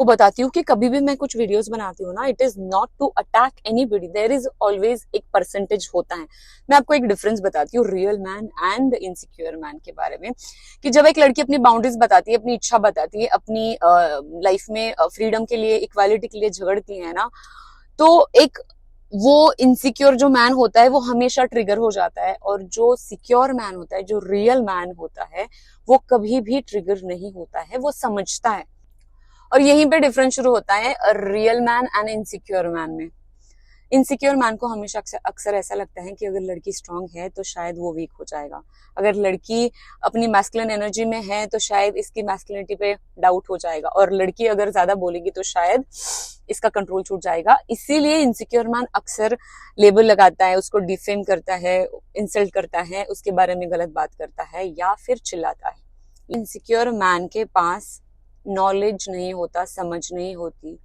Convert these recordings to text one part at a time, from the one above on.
को बताती हूँ कि कभी भी मैं कुछ वीडियोस बनाती हूँ ना, it is not to attack anybody, there is always एक परसेंटेज होता है। मैं आपको एक डिफरेंस बताती हूँ real man and insecure man के बारे में, कि जब एक लड़की अपनी बाउंड्रीज बताती है, अपनी इच्छा बताती है, अपनी लाइफ में फ्रीडम के लिए, इक्वालिटी के लिए झगड़ती है ना, तो एक वो इनसिक्योर जो मैन होता है वो हमेशा ट्रिगर हो जाता है, और जो सिक्योर मैन होता है, जो रियल मैन होता है, वो कभी भी ट्रिगर नहीं होता है, वो समझता है। और यहीं पे डिफरेंस शुरू होता है real man and insecure man में। इनसिक्योर मैन को हमेशा अक्सर ऐसा लगता है कि अगर लड़की स्ट्रांग है तो शायद वो वीक हो जाएगा, अगर लड़की अपनी मैस्कुलिन एनर्जी में है तो शायद इसकी मैस्कुलिनिटी पे डाउट हो जाएगा, और लड़की अगर ज्यादा बोलेगी तो शायद इसका कंट्रोल छूट जाएगा। इसीलिए इनसिक्योर मैन अक्सर लेबल लगाता है, उसको डिफेम करता है, इंसल्ट करता है, उसके बारे में गलत बात करता है या फिर चिल्लाता है। इनसिक्योर मैन के पास नॉलेज नहीं होता, समझ नहीं होती,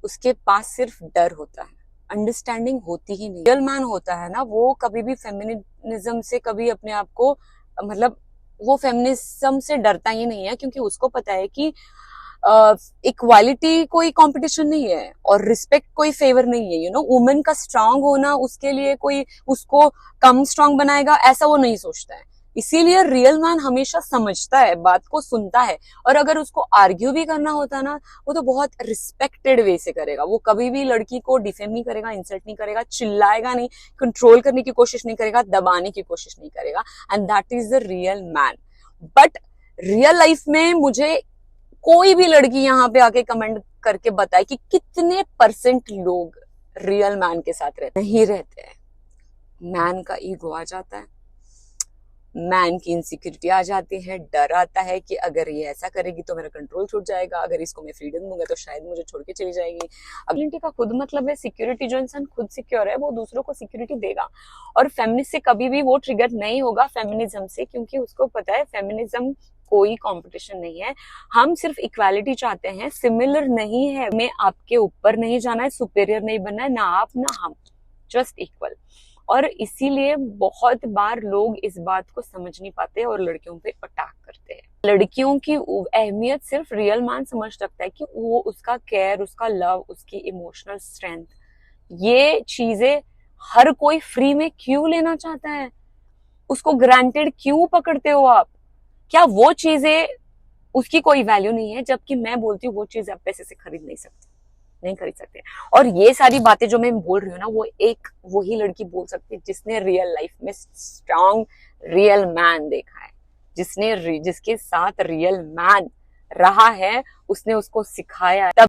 उसके पास सिर्फ डर होता है, अंडरस्टैंडिंग होती ही नहीं। रियल मैन होता है ना, वो कभी भी फेमिनिज्म से कभी अपने आप को, मतलब वो फेमिनिज्म से डरता ही नहीं है, क्योंकि उसको पता है कि इक्वालिटी कोई कंपटीशन नहीं है और रिस्पेक्ट कोई फेवर नहीं है। वुमेन का स्ट्रांग होना उसके लिए कोई उसको कम स्ट्रांग बनाएगा, ऐसा वो नहीं सोचता है। इसीलिए रियल मैन हमेशा समझता है, बात को सुनता है, और अगर उसको आर्ग्यू भी करना होता ना, वो तो बहुत रिस्पेक्टेड वे से करेगा। वो कभी भी लड़की को डिफेम नहीं करेगा, इंसल्ट नहीं करेगा, चिल्लाएगा नहीं, कंट्रोल करने की कोशिश नहीं करेगा, दबाने की कोशिश नहीं करेगा, and that is the real man. But real life में मुझे कोई भी लड़की यहाँ पे आके कमेंट करके बताए कि कितने परसेंट लोग रियल मैन के साथ रहते नहीं रहते हैं। मैन का ईगो आ जाता है, मैन की इनसिक्योरिटी आ जाती है, डर आता है कि अगर ये ऐसा करेगी तो मेरा कंट्रोल छूट जाएगा, अगर इसको मैं फ्रीडम दूंगा तो शायद मुझे छोड़ के चली जाएगी। अबिलिटी का खुद मतलब है सिक्योरिटी। जो इंसान खुद सिक्योर है वो दूसरों को सिक्योरिटी देगा, और फेमिनिस्ट से कभी भी वो ट्रिगर नहीं होगा फेमिनिज्म से, क्योंकि उसको पता है फेमिनिज्म कोई कंपटीशन नहीं है, हम सिर्फ इक्वालिटी चाहते हैं, सिमिलर नहीं है, हमें आपके ऊपर नहीं जाना है, सुपेरियर नहीं बनना है, ना आप ना हम, जस्ट इक्वल। और इसीलिए बहुत बार लोग इस बात को समझ नहीं पाते और लड़कियों पे अटैक करते हैं। लड़कियों की अहमियत सिर्फ रियल मैन समझ सकता है, कि वो उसका केयर, उसका लव, उसकी इमोशनल स्ट्रेंथ, ये चीजें हर कोई फ्री में क्यों लेना चाहता है, उसको ग्रांटेड क्यों पकड़ते हो आप? क्या वो चीजें उसकी कोई वैल्यू नहीं है? जबकि मैं बोलती हूँ वो चीज आप पैसे से खरीद नहीं खरीद सकते। और ये सारी बातें जो मैं बोल रही हूँ ना, वो एक वही लड़की बोल सकती है जिसने रियल लाइफ में स्ट्रांग रियल मैन देखा है, जिसके साथ रियल मैन रहा है, उसने उसको सिखाया है।